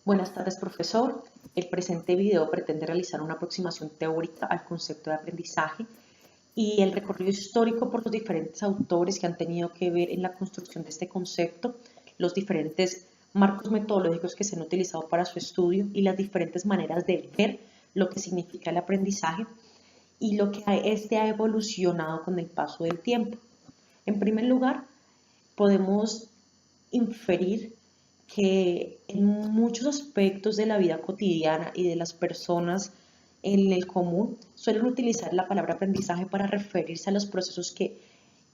Buenas tardes, profesor. El presente video pretende realizar una aproximación teórica al concepto de aprendizaje y el recorrido histórico por los diferentes autores que han tenido que ver en la construcción de este concepto, los diferentes marcos metodológicos que se han utilizado para su estudio y las diferentes maneras de ver lo que significa el aprendizaje y lo que este ha evolucionado con el paso del tiempo. En primer lugar, podemos inferir que en muchos aspectos de la vida cotidiana y de las personas en el común suelen utilizar la palabra aprendizaje para referirse a los procesos que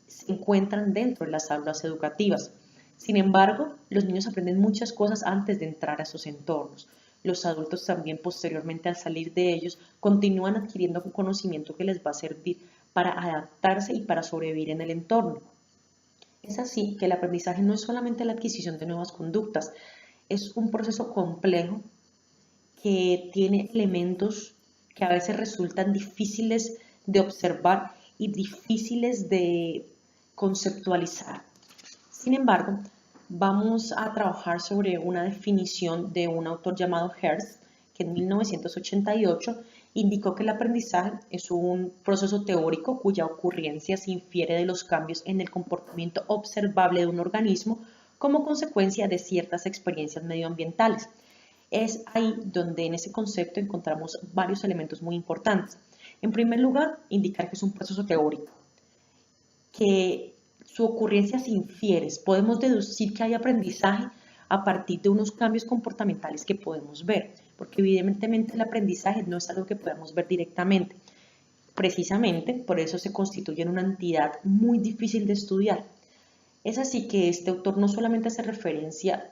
se encuentran dentro de las aulas educativas. Sin embargo, los niños aprenden muchas cosas antes de entrar a esos entornos. Los adultos también posteriormente al salir de ellos continúan adquiriendo un conocimiento que les va a servir para adaptarse y para sobrevivir en el entorno. Es así que el aprendizaje no es solamente la adquisición de nuevas conductas, es un proceso complejo que tiene elementos que a veces resultan difíciles de observar y difíciles de conceptualizar. Sin embargo, vamos a trabajar sobre una definición de un autor llamado Hertz, que en 1988 indicó que el aprendizaje es un proceso teórico cuya ocurrencia se infiere de los cambios en el comportamiento observable de un organismo como consecuencia de ciertas experiencias medioambientales. Es ahí donde en ese concepto encontramos varios elementos muy importantes. En primer lugar, indicar que es un proceso teórico, que su ocurrencia se infiere. Podemos deducir que hay aprendizaje a partir de unos cambios comportamentales que podemos ver, porque evidentemente el aprendizaje no es algo que podamos ver directamente. Precisamente por eso se constituye en una entidad muy difícil de estudiar. Es así que este autor no solamente hace referencia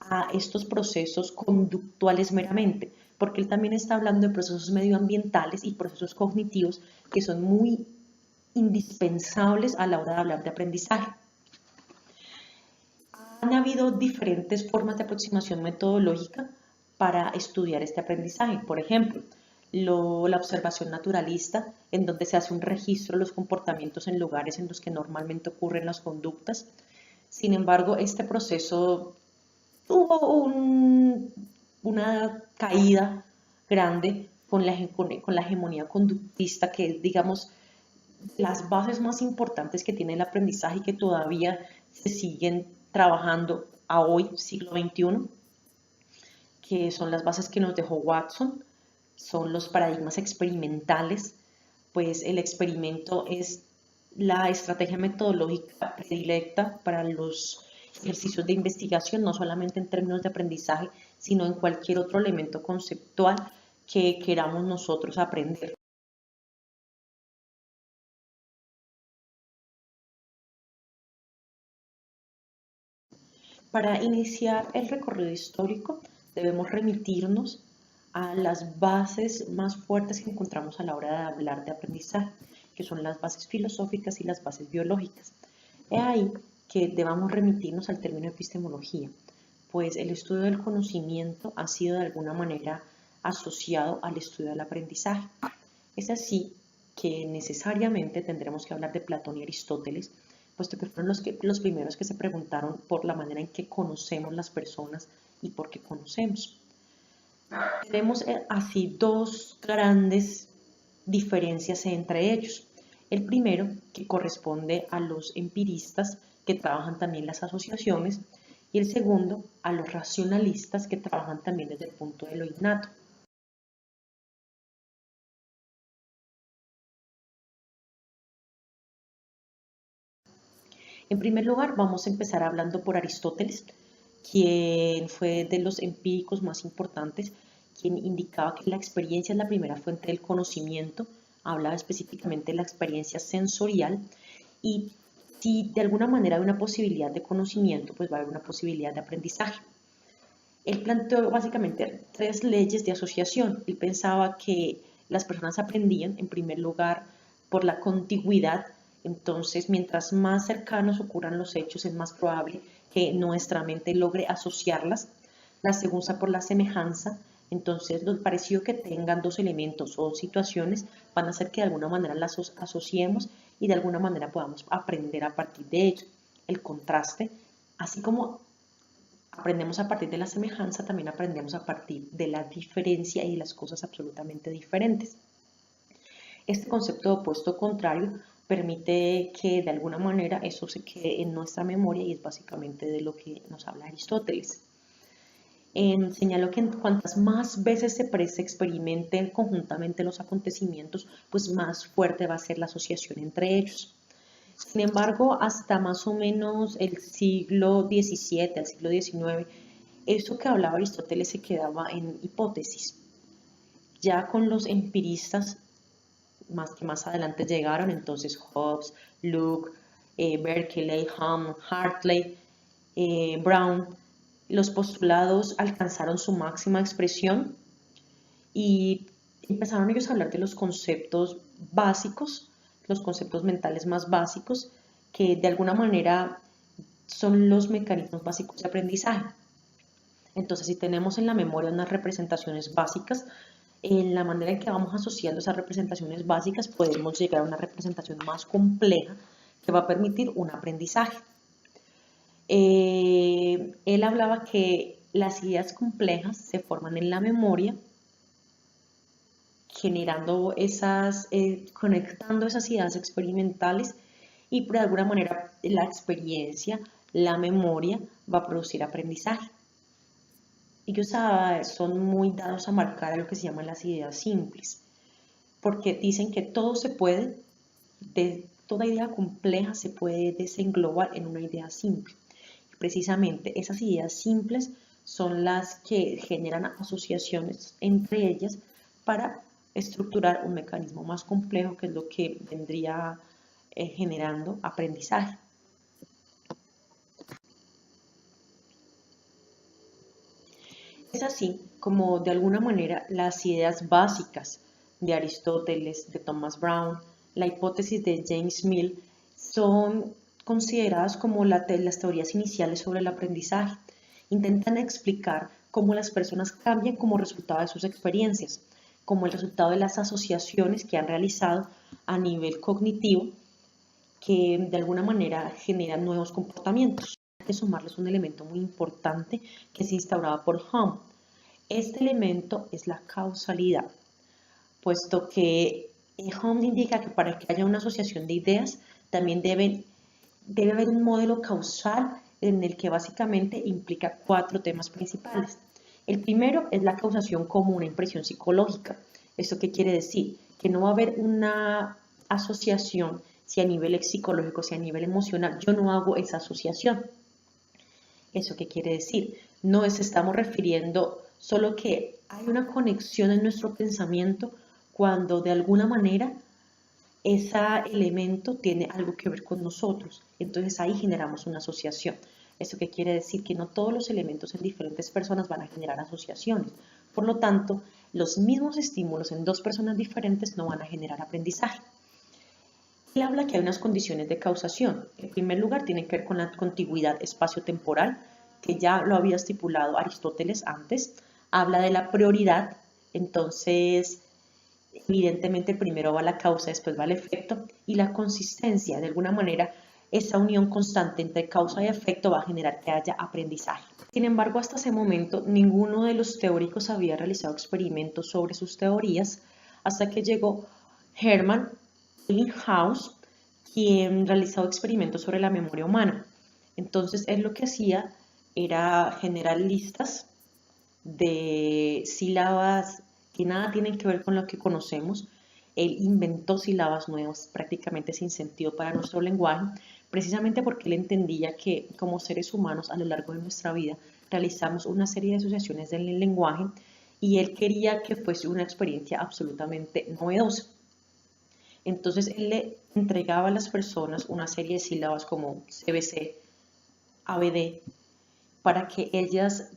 a estos procesos conductuales meramente, porque él también está hablando de procesos medioambientales y procesos cognitivos que son muy indispensables a la hora de hablar de aprendizaje. Han habido diferentes formas de aproximación metodológica para estudiar este aprendizaje. Por ejemplo, la observación naturalista, en donde se hace un registro de los comportamientos en lugares en los que normalmente ocurren las conductas. Sin embargo, este proceso tuvo una caída grande con la hegemonía conductista, que es, digamos, las bases más importantes que tiene el aprendizaje y que todavía se siguen trabajando a hoy, siglo XXI, que son las bases que nos dejó Watson, son los paradigmas experimentales, pues el experimento es la estrategia metodológica predilecta para los ejercicios de investigación, no solamente en términos de aprendizaje, sino en cualquier otro elemento conceptual que queramos nosotros aprender. Para iniciar el recorrido histórico debemos remitirnos a las bases más fuertes que encontramos a la hora de hablar de aprendizaje, que son las bases filosóficas y las bases biológicas. Es ahí que debamos remitirnos al término epistemología, pues el estudio del conocimiento ha sido de alguna manera asociado al estudio del aprendizaje. Es así que necesariamente tendremos que hablar de Platón y Aristóteles, puesto que fueron los primeros que se preguntaron por la manera en que conocemos las personas y por qué conocemos. Tenemos así dos grandes diferencias entre ellos. El primero, que corresponde a los empiristas, que trabajan también las asociaciones, y el segundo, a los racionalistas, que trabajan también desde el punto de lo innato. En primer lugar, vamos a empezar hablando por Aristóteles, quien fue de los empíricos más importantes, quien indicaba que la experiencia es la primera fuente del conocimiento, hablaba específicamente de la experiencia sensorial, y si de alguna manera hay una posibilidad de conocimiento, pues va a haber una posibilidad de aprendizaje. Él planteó básicamente tres leyes de asociación. Él pensaba que las personas aprendían, en primer lugar, por la contigüidad. Entonces, mientras más cercanos ocurran los hechos, es más probable que nuestra mente logre asociarlas. La segunda, por la semejanza. Entonces, lo parecido que tengan dos elementos o dos situaciones van a hacer que de alguna manera las asociemos y de alguna manera podamos aprender a partir de ello. El contraste, así como aprendemos a partir de la semejanza, también aprendemos a partir de la diferencia y de las cosas absolutamente diferentes. Este concepto de opuesto contrario permite que de alguna manera eso se quede en nuestra memoria y es básicamente de lo que nos habla Aristóteles. Señaló que cuantas más veces se experimenten conjuntamente los acontecimientos, pues más fuerte va a ser la asociación entre ellos. Sin embargo, hasta más o menos el siglo XVII, al siglo XIX, eso que hablaba Aristóteles se quedaba en hipótesis. Ya con los empiristas, más adelante llegaron, entonces Hobbes, Locke, Berkeley, Hume, Hartley, Brown, los postulados alcanzaron su máxima expresión y empezaron ellos a hablar de los conceptos básicos, los conceptos mentales más básicos, que de alguna manera son los mecanismos básicos de aprendizaje. Entonces, si tenemos en la memoria unas representaciones básicas, en la manera en que vamos asociando esas representaciones básicas, podemos llegar a una representación más compleja que va a permitir un aprendizaje. Él hablaba que las ideas complejas se forman en la memoria, generando conectando esas ideas experimentales y de alguna manera la experiencia, la memoria va a producir aprendizaje. Ellos son muy dados a marcar a lo que se llaman las ideas simples, porque dicen que todo se puede, toda idea compleja se puede desenglobar en una idea simple. Precisamente esas ideas simples son las que generan asociaciones entre ellas para estructurar un mecanismo más complejo, que es lo que vendría generando aprendizaje. Es así como de alguna manera las ideas básicas de Aristóteles, de Thomas Brown, la hipótesis de James Mill son consideradas como las teorías iniciales sobre el aprendizaje. Intentan explicar cómo las personas cambian como resultado de sus experiencias, como el resultado de las asociaciones que han realizado a nivel cognitivo, que de alguna manera generan nuevos comportamientos. Hay que sumarles un elemento muy importante que se instauraba por Hume. Este elemento es la causalidad, puesto que Hume indica que para que haya una asociación de ideas también debe haber un modelo causal en el que básicamente implica 4 temas principales. El primero es la causación como una impresión psicológica. ¿Esto qué quiere decir? Que no va a haber una asociación si a nivel psicológico, si a nivel emocional, yo no hago esa asociación. ¿Eso qué quiere decir? No estamos refiriendo solo que hay una conexión en nuestro pensamiento cuando de alguna manera ese elemento tiene algo que ver con nosotros. Entonces ahí generamos una asociación. ¿Eso qué quiere decir? Que no todos los elementos en diferentes personas van a generar asociaciones. Por lo tanto, los mismos estímulos en 2 personas diferentes no van a generar aprendizaje. Él habla que hay unas condiciones de causación. En primer lugar, tiene que ver con la contigüidad espacio-temporal, que ya lo había estipulado Aristóteles antes. Habla de la prioridad, entonces evidentemente primero va la causa, después va el efecto, y la consistencia, de alguna manera, esa unión constante entre causa y efecto va a generar que haya aprendizaje. Sin embargo, hasta ese momento, ninguno de los teóricos había realizado experimentos sobre sus teorías, hasta que llegó Hermann Ebbinghaus, quien realizó experimentos sobre la memoria humana. Entonces, él lo que hacía era generar listas de sílabas que nada tienen que ver con lo que conocemos. Él inventó sílabas nuevas, prácticamente sin sentido para nuestro lenguaje, precisamente porque él entendía que como seres humanos a lo largo de nuestra vida realizamos una serie de asociaciones del lenguaje y él quería que fuese una experiencia absolutamente novedosa. Entonces él le entregaba a las personas una serie de sílabas como CBC, ABD, para que ellas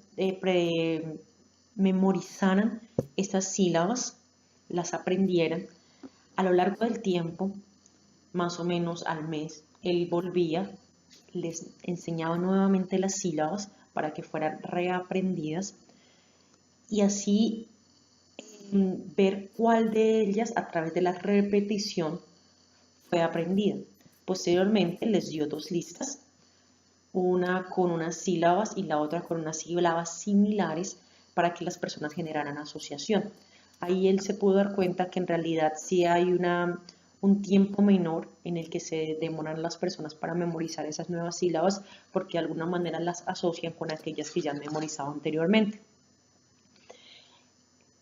memorizaran estas sílabas, las aprendieran. A lo largo del tiempo, más o menos al mes, él volvía, les enseñaba nuevamente las sílabas para que fueran reaprendidas y así ver cuál de ellas a través de la repetición fue aprendida. Posteriormente les dio 2 listas una con unas sílabas y la otra con unas sílabas similares para que las personas generaran asociación. Ahí él se pudo dar cuenta que en realidad sí hay un tiempo menor en el que se demoran las personas para memorizar esas nuevas sílabas porque de alguna manera las asocian con aquellas que ya han memorizado anteriormente.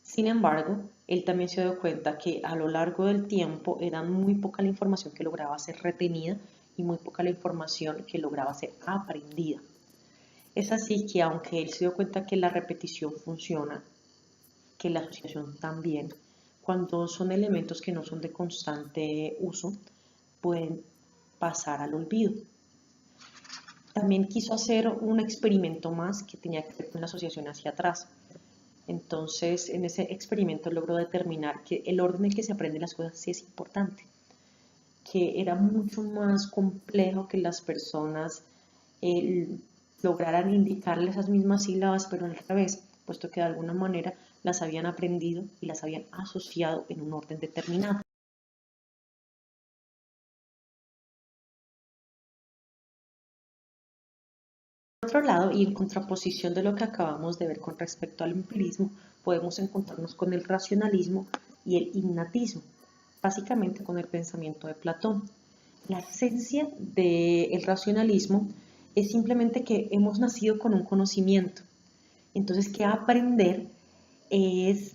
Sin embargo, él también se dio cuenta que a lo largo del tiempo era muy poca la información que lograba ser retenida y muy poca la información que lograba ser aprendida. Es así que aunque él se dio cuenta que la repetición funciona, que la asociación también, cuando son elementos que no son de constante uso, pueden pasar al olvido. También quiso hacer un experimento más que tenía que ver con la asociación hacia atrás. Entonces, en ese experimento logró determinar que el orden en que se aprenden las cosas sí es importante, que era mucho más complejo que las personas lograran indicarle esas mismas sílabas, pero al revés, puesto que de alguna manera las habían aprendido y las habían asociado en un orden determinado. Por otro lado, y en contraposición de lo que acabamos de ver con respecto al empirismo, podemos encontrarnos con el racionalismo y el innatismo, básicamente con el pensamiento de Platón. La esencia del racionalismo es simplemente que hemos nacido con un conocimiento. Entonces, que aprender es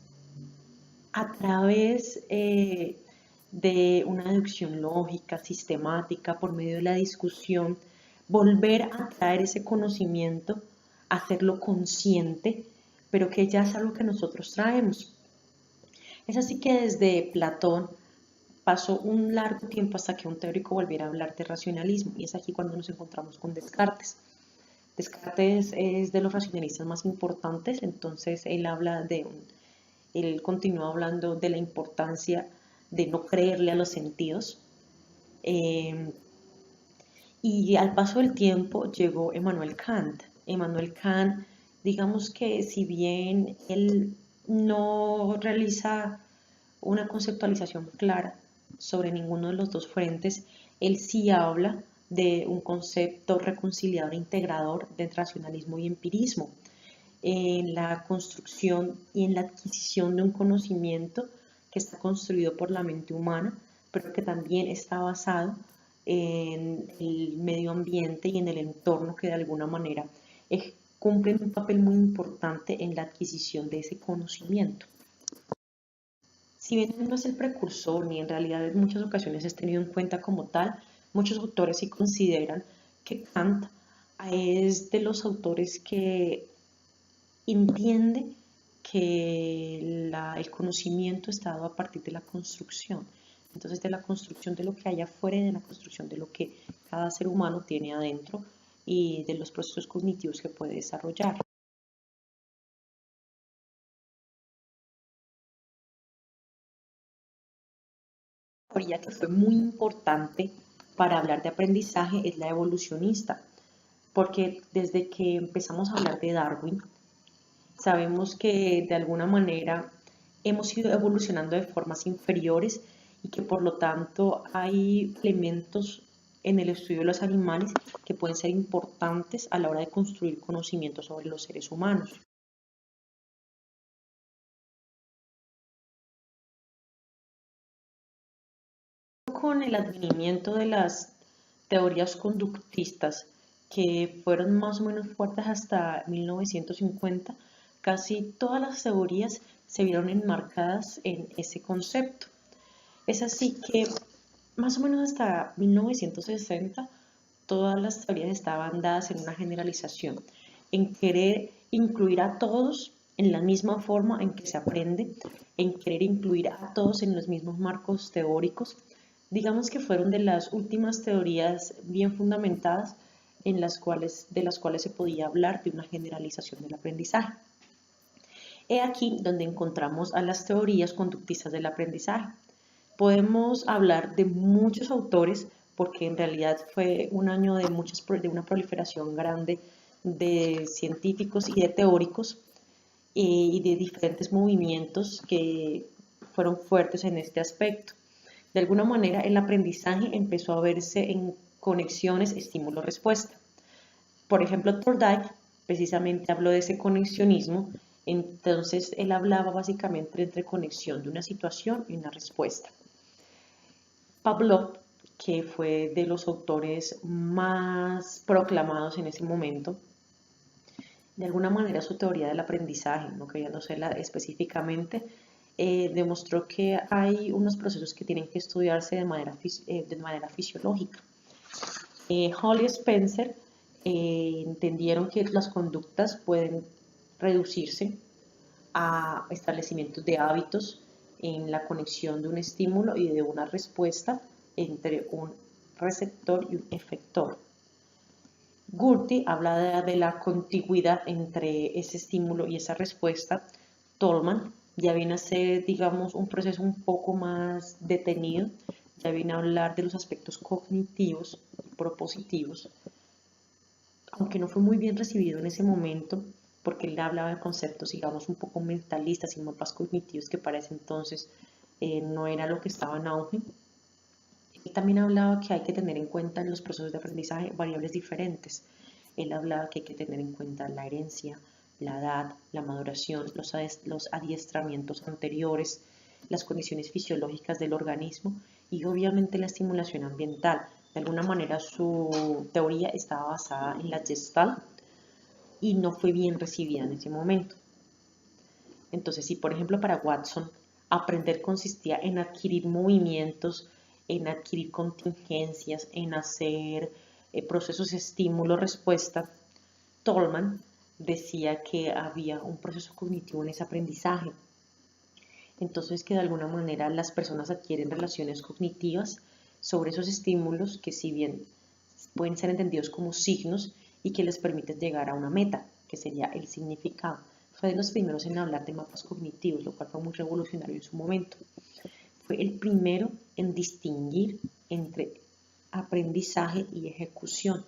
a través de una deducción lógica, sistemática, por medio de la discusión, volver a traer ese conocimiento, hacerlo consciente, pero que ya es algo que nosotros traemos. Es así que desde Platón pasó un largo tiempo hasta que un teórico volviera a hablar de racionalismo, y es aquí cuando nos encontramos con Descartes. Descartes es de los racionalistas más importantes, entonces él continúa hablando de la importancia de no creerle a los sentidos. Y al paso del tiempo llegó Emmanuel Kant. Emmanuel Kant, digamos que si bien él no realiza una conceptualización clara sobre ninguno de los dos frentes, él sí habla de un concepto reconciliador e integrador de racionalismo y empirismo en la construcción y en la adquisición de un conocimiento que está construido por la mente humana, pero que también está basado en el medio ambiente y en el entorno que de alguna manera cumplen un papel muy importante en la adquisición de ese conocimiento. Si bien no es el precursor ni en realidad en muchas ocasiones es tenido en cuenta como tal, muchos autores sí consideran que Kant es de los autores que entiende que el conocimiento está dado a partir de la construcción. Entonces, de la construcción de lo que hay afuera y de la construcción de lo que cada ser humano tiene adentro y de los procesos cognitivos que puede desarrollar. La teoría que fue muy importante para hablar de aprendizaje es la evolucionista, porque desde que empezamos a hablar de Darwin, sabemos que de alguna manera hemos ido evolucionando de formas inferiores y que por lo tanto hay elementos en el estudio de los animales que pueden ser importantes a la hora de construir conocimientos sobre los seres humanos. Con el advenimiento de las teorías conductistas, que fueron más o menos fuertes hasta 1950, casi todas las teorías se vieron enmarcadas en ese concepto. Es así que más o menos hasta 1960 todas las teorías estaban dadas en una generalización, en querer incluir a todos en la misma forma en que se aprende, en querer incluir a todos en los mismos marcos teóricos. Digamos que fueron de las últimas teorías bien fundamentadas de las cuales se podía hablar de una generalización del aprendizaje. He aquí donde encontramos a las teorías conductistas del aprendizaje. Podemos hablar de muchos autores porque en realidad fue un año de una proliferación grande de científicos y de teóricos y de diferentes movimientos que fueron fuertes en este aspecto. De alguna manera el aprendizaje empezó a verse en conexiones estímulo-respuesta. Por ejemplo, Thorndike precisamente habló de ese conexionismo, entonces él hablaba básicamente entre conexión de una situación y una respuesta. Pavlov, que fue de los autores más proclamados en ese momento, de alguna manera su teoría del aprendizaje, no queriendo serla específicamente, demostró que hay unos procesos que tienen que estudiarse de manera fisiológica. Hall y Spencer entendieron que las conductas pueden reducirse a establecimientos de hábitos en la conexión de un estímulo y de una respuesta entre un receptor y un efector. Gurty habla de la contigüidad entre ese estímulo y esa respuesta. Tolman ya viene a ser, digamos, un proceso un poco más detenido, ya viene a hablar de los aspectos cognitivos y propositivos, aunque no fue muy bien recibido en ese momento, porque él hablaba de conceptos, digamos, un poco mentalistas y mapas cognitivos que para ese entonces no era lo que estaba en auge. Él también hablaba que hay que tener en cuenta en los procesos de aprendizaje variables diferentes. Él hablaba que hay que tener en cuenta la herencia, la edad, la maduración, los adiestramientos anteriores, las condiciones fisiológicas del organismo y obviamente la estimulación ambiental. De alguna manera su teoría estaba basada en la Gestalt y no fue bien recibida en ese momento. Entonces, si por ejemplo para Watson aprender consistía en adquirir movimientos, en adquirir contingencias, en hacer procesos estímulo-respuesta, Tolman decía que había un proceso cognitivo en ese aprendizaje. Entonces, que de alguna manera las personas adquieren relaciones cognitivas sobre esos estímulos que si bien pueden ser entendidos como signos y que les permiten llegar a una meta, que sería el significado. Fue de los primeros en hablar de mapas cognitivos, lo cual fue muy revolucionario en su momento. Fue el primero en distinguir entre aprendizaje y ejecución,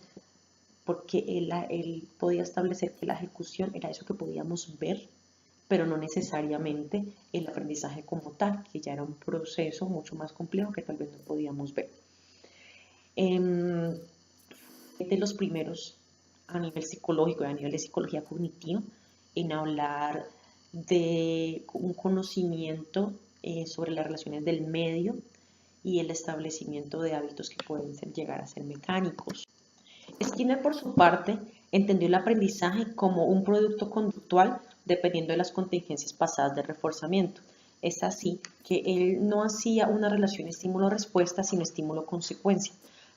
porque él podía establecer que la ejecución era eso que podíamos ver, pero no necesariamente el aprendizaje como tal, que ya era un proceso mucho más complejo que tal vez no podíamos ver. De los primeros a nivel psicológico y a nivel de psicología cognitiva en hablar de un conocimiento sobre las relaciones del medio y el establecimiento de hábitos que pueden llegar a ser mecánicos. Skinner, por su parte, entendió el aprendizaje como un producto conductual dependiendo de las contingencias pasadas de reforzamiento. Es así que él no hacía una relación estímulo-respuesta, sino estímulo-consecuencia.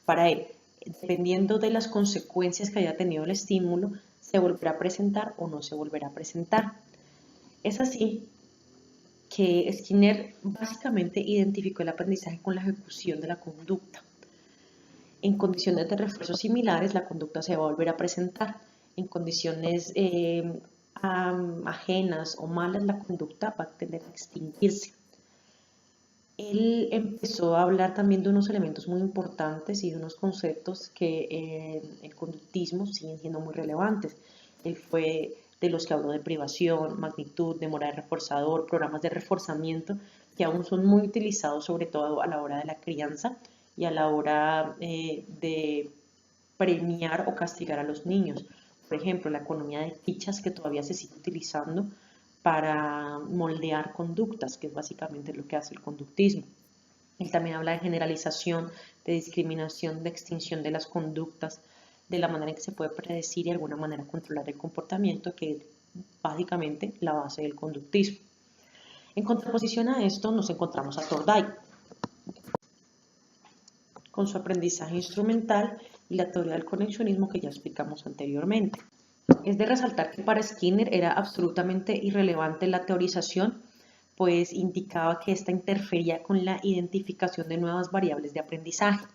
Para él, dependiendo de las consecuencias que haya tenido el estímulo, se volverá a presentar o no se volverá a presentar. Es así que Skinner básicamente identificó el aprendizaje con la ejecución de la conducta. En condiciones de refuerzo similares, la conducta se va a volver a presentar. En condiciones ajenas o malas, la conducta va a tender a extinguirse. Él empezó a hablar también de unos elementos muy importantes y de unos conceptos que en el conductismo siguen siendo muy relevantes. Él fue de los que habló de privación, magnitud, demora de reforzador, programas de reforzamiento, que aún son muy utilizados sobre todo a la hora de la crianza y a la hora de premiar o castigar a los niños. Por ejemplo, la economía de fichas que todavía se sigue utilizando para moldear conductas, que es básicamente lo que hace el conductismo. Él también habla de generalización, de discriminación, de extinción de las conductas, de la manera en que se puede predecir y de alguna manera controlar el comportamiento, que es básicamente la base del conductismo. En contraposición a esto nos encontramos a Thorndike, con su aprendizaje instrumental y la teoría del conexionismo que ya explicamos anteriormente. Es de resaltar que para Skinner era absolutamente irrelevante la teorización, pues indicaba que ésta interfería con la identificación de nuevas variables de aprendizaje.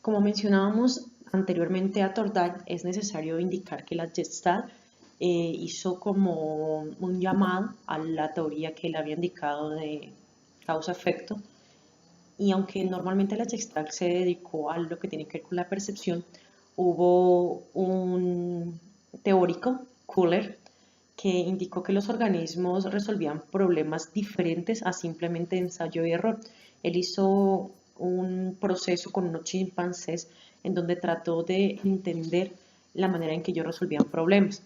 Como mencionábamos anteriormente a Thorndike, es necesario indicar que la Gestalt hizo como un llamado a la teoría que él había indicado de causa-efecto, y aunque normalmente la Gestalt se dedicó a lo que tiene que ver con la percepción, hubo un teórico, Köhler, que indicó que los organismos resolvían problemas diferentes a simplemente ensayo y error. Él hizo un proceso con unos chimpancés en donde trató de entender la manera en que ellos resolvían problemas.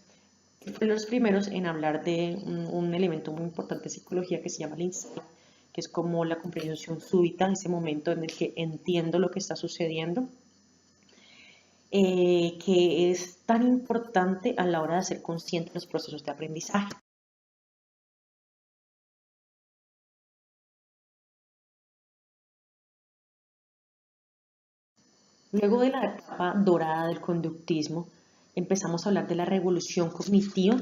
Fue los primeros en hablar de un elemento muy importante de psicología que se llama el insight, que es como la comprensión súbita, ese momento en el que entiendo lo que está sucediendo, que es tan importante a la hora de ser consciente de los procesos de aprendizaje. Luego de la etapa dorada del conductismo, empezamos a hablar de la revolución cognitiva,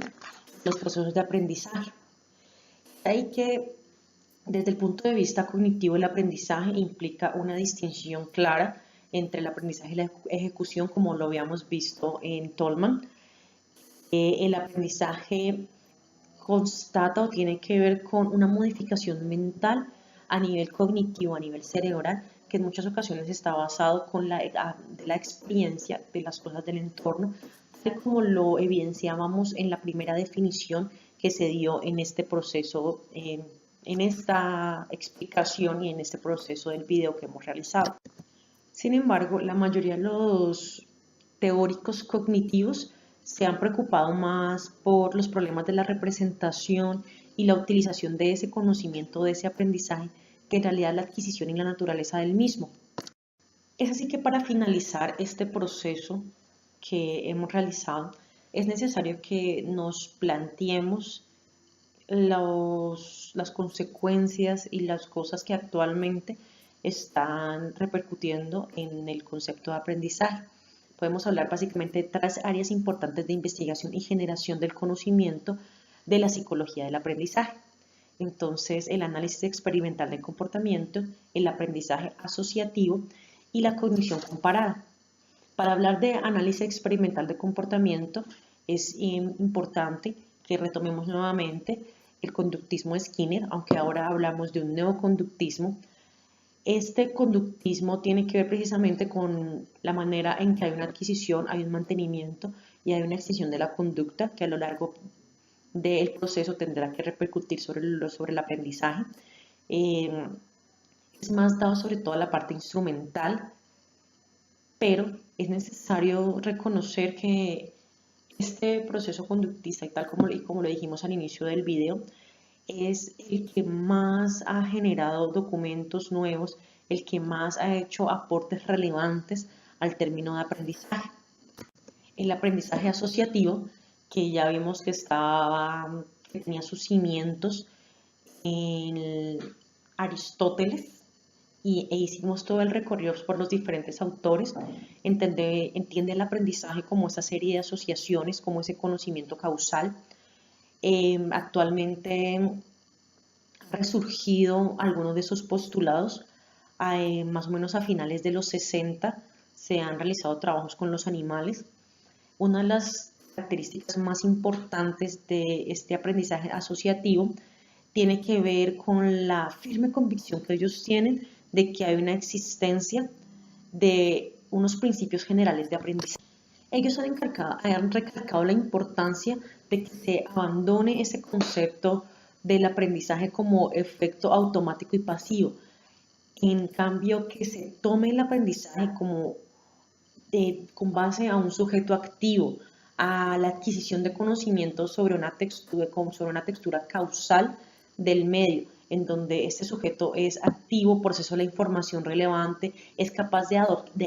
los procesos de aprendizaje. Hay que, desde el punto de vista cognitivo, el aprendizaje implica una distinción clara entre el aprendizaje y la ejecución, como lo habíamos visto en Tolman. El aprendizaje constata o tiene que ver con una modificación mental a nivel cognitivo, a nivel cerebral, que en muchas ocasiones está basado con la experiencia de las cosas del entorno, tal como lo evidenciábamos en la primera definición que se dio en este proceso, en esta explicación y en este proceso del video que hemos realizado. Sin embargo, la mayoría de los teóricos cognitivos se han preocupado más por los problemas de la representación y la utilización de ese conocimiento, de ese aprendizaje, que en realidad la adquisición y la naturaleza del mismo. Es así que para finalizar este proceso que hemos realizado, es necesario que nos planteemos las consecuencias y las cosas que actualmente están repercutiendo en el concepto de aprendizaje. Podemos hablar básicamente de 3 áreas importantes de investigación y generación del conocimiento de la psicología del aprendizaje. Entonces, el análisis experimental del comportamiento, el aprendizaje asociativo y la cognición comparada. Para hablar de análisis experimental de comportamiento, es importante que retomemos nuevamente el conductismo de Skinner, aunque ahora hablamos de un neoconductismo. Este conductismo tiene que ver precisamente con la manera en que hay una adquisición, hay un mantenimiento y hay una extensión de la conducta que a lo largo del proceso tendrá que repercutir sobre el aprendizaje. Es más dado sobre todo a la parte instrumental, pero es necesario reconocer que este proceso conductista, y tal como lo dijimos al inicio del video, es el que más ha generado documentos nuevos, el que más ha hecho aportes relevantes al término de aprendizaje. El aprendizaje asociativo, que ya vimos que tenía sus cimientos en Aristóteles, e hicimos todo el recorrido por los diferentes autores, entiende el aprendizaje como esa serie de asociaciones, como ese conocimiento causal. Actualmente han resurgido algunos de esos postulados, más o menos a finales de los 60 se han realizado trabajos con los animales. Una de las características más importantes de este aprendizaje asociativo tiene que ver con la firme convicción que ellos tienen de que hay una existencia de unos principios generales de aprendizaje. Ellos han recalcado la importancia de que se abandone ese concepto del aprendizaje como efecto automático y pasivo. En cambio, que se tome el aprendizaje como con base a un sujeto activo, a la adquisición de conocimientos sobre una textura causal del medio, en donde este sujeto es activo, procesa la información relevante, es capaz de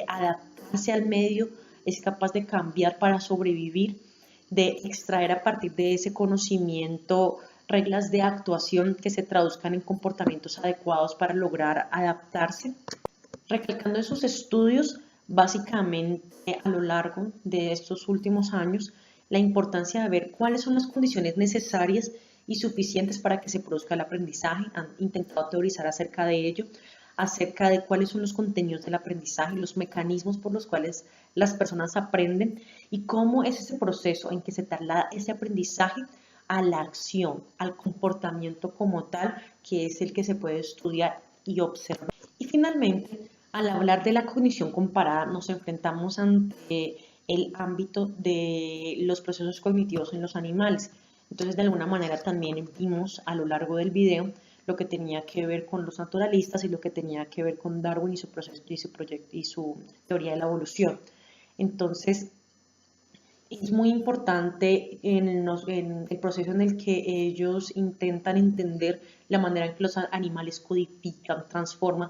adaptarse al medio, es capaz de cambiar para sobrevivir, de extraer a partir de ese conocimiento reglas de actuación que se traduzcan en comportamientos adecuados para lograr adaptarse. Recalcando esos estudios, básicamente a lo largo de estos últimos años, la importancia de ver cuáles son las condiciones necesarias y suficientes para que se produzca el aprendizaje. Han intentado teorizar acerca de ello, acerca de cuáles son los contenidos del aprendizaje, los mecanismos por los cuales las personas aprenden y cómo es ese proceso en que se traslada ese aprendizaje a la acción, al comportamiento como tal, que es el que se puede estudiar y observar. Y finalmente, al hablar de la cognición comparada, nos enfrentamos ante el ámbito de los procesos cognitivos en los animales. Entonces, de alguna manera también vimos a lo largo del video lo que tenía que ver con los naturalistas y lo que tenía que ver con Darwin y su proceso y su teoría de la evolución. Entonces, es muy importante en el proceso en el que ellos intentan entender la manera en que los animales codifican, transforman,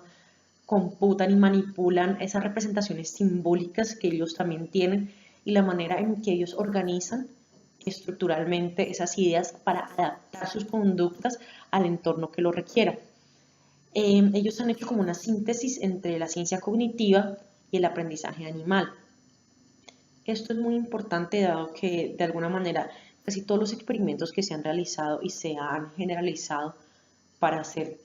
computan y manipulan esas representaciones simbólicas que ellos también tienen y la manera en que ellos organizan estructuralmente esas ideas para adaptar sus conductas al entorno que lo requiera. Ellos han hecho como una síntesis entre la ciencia cognitiva y el aprendizaje animal. Esto es muy importante dado que de alguna manera casi todos los experimentos que se han realizado y se han generalizado para ser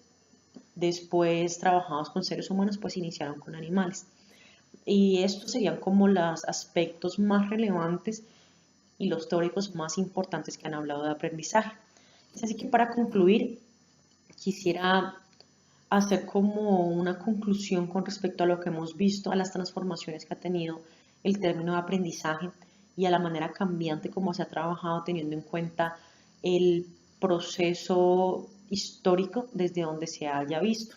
después trabajados con seres humanos pues iniciaron con animales. Y estos serían como los aspectos más relevantes y los teóricos más importantes que han hablado de aprendizaje. Así que para concluir, quisiera hacer como una conclusión con respecto a lo que hemos visto, a las transformaciones que ha tenido el término de aprendizaje y a la manera cambiante como se ha trabajado teniendo en cuenta el proceso histórico desde donde se haya visto.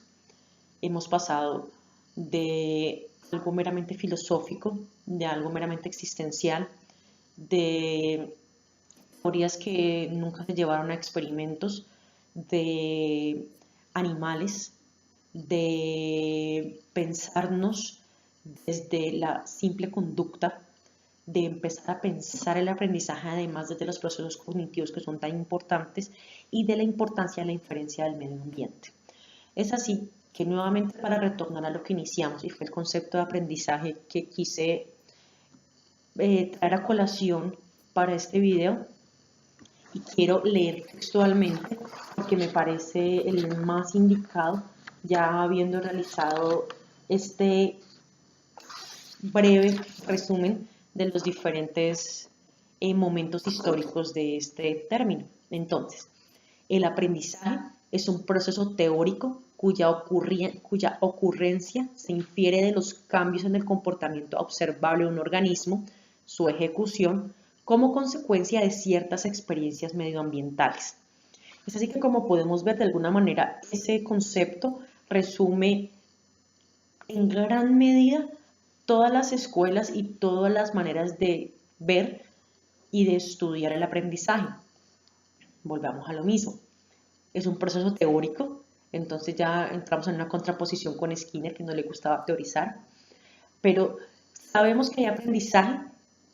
Hemos pasado de algo meramente filosófico, de algo meramente existencial, de teorías que nunca se llevaron a experimentos, de animales, de pensarnos desde la simple conducta, de empezar a pensar el aprendizaje además desde los procesos cognitivos que son tan importantes y de la importancia de la inferencia del medio ambiente. Es así que nuevamente para retornar a lo que iniciamos y fue el concepto de aprendizaje que quise traer a colación para este video y quiero leer textualmente porque me parece el más indicado ya habiendo realizado este breve resumen de los diferentes momentos históricos de este término. Entonces, el aprendizaje es un proceso teórico cuya ocurrencia se infiere de los cambios en el comportamiento observable de un organismo, su ejecución, como consecuencia de ciertas experiencias medioambientales. Es así que como podemos ver de alguna manera, ese concepto resume en gran medida todas las escuelas y todas las maneras de ver y de estudiar el aprendizaje. Volvamos a lo mismo. Es un proceso teórico, entonces ya entramos en una contraposición con Skinner, que no le gustaba teorizar, pero sabemos que hay aprendizaje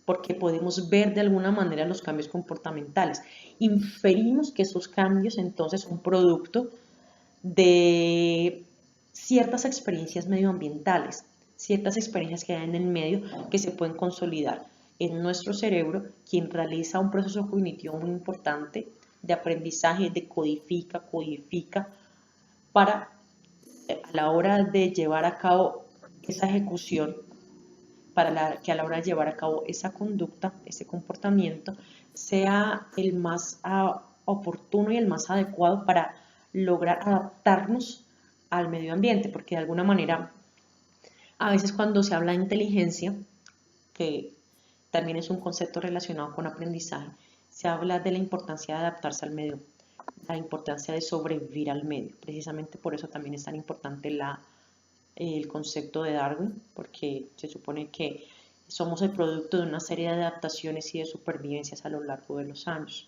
porque podemos ver de alguna manera los cambios comportamentales. Inferimos que esos cambios entonces son producto de ciertas experiencias medioambientales, ciertas experiencias que hay en el medio que se pueden consolidar en nuestro cerebro, quien realiza un proceso cognitivo muy importante de aprendizaje, de codifica, para a la hora de llevar a cabo esa ejecución, para que a la hora de llevar a cabo esa conducta, ese comportamiento, sea el más oportuno y el más adecuado para lograr adaptarnos al medio ambiente, porque de alguna manera, a veces cuando se habla de inteligencia, que también es un concepto relacionado con aprendizaje, se habla de la importancia de adaptarse al medio, la importancia de sobrevivir al medio. Precisamente por eso también es tan importante el concepto de Darwin, porque se supone que somos el producto de una serie de adaptaciones y de supervivencias a lo largo de los años.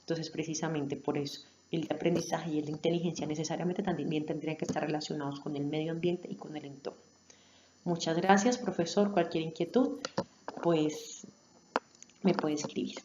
Entonces, precisamente por eso, el de aprendizaje y el de inteligencia necesariamente también tendrían que estar relacionados con el medio ambiente y con el entorno. Muchas gracias, profesor. Cualquier inquietud, pues me puede escribir.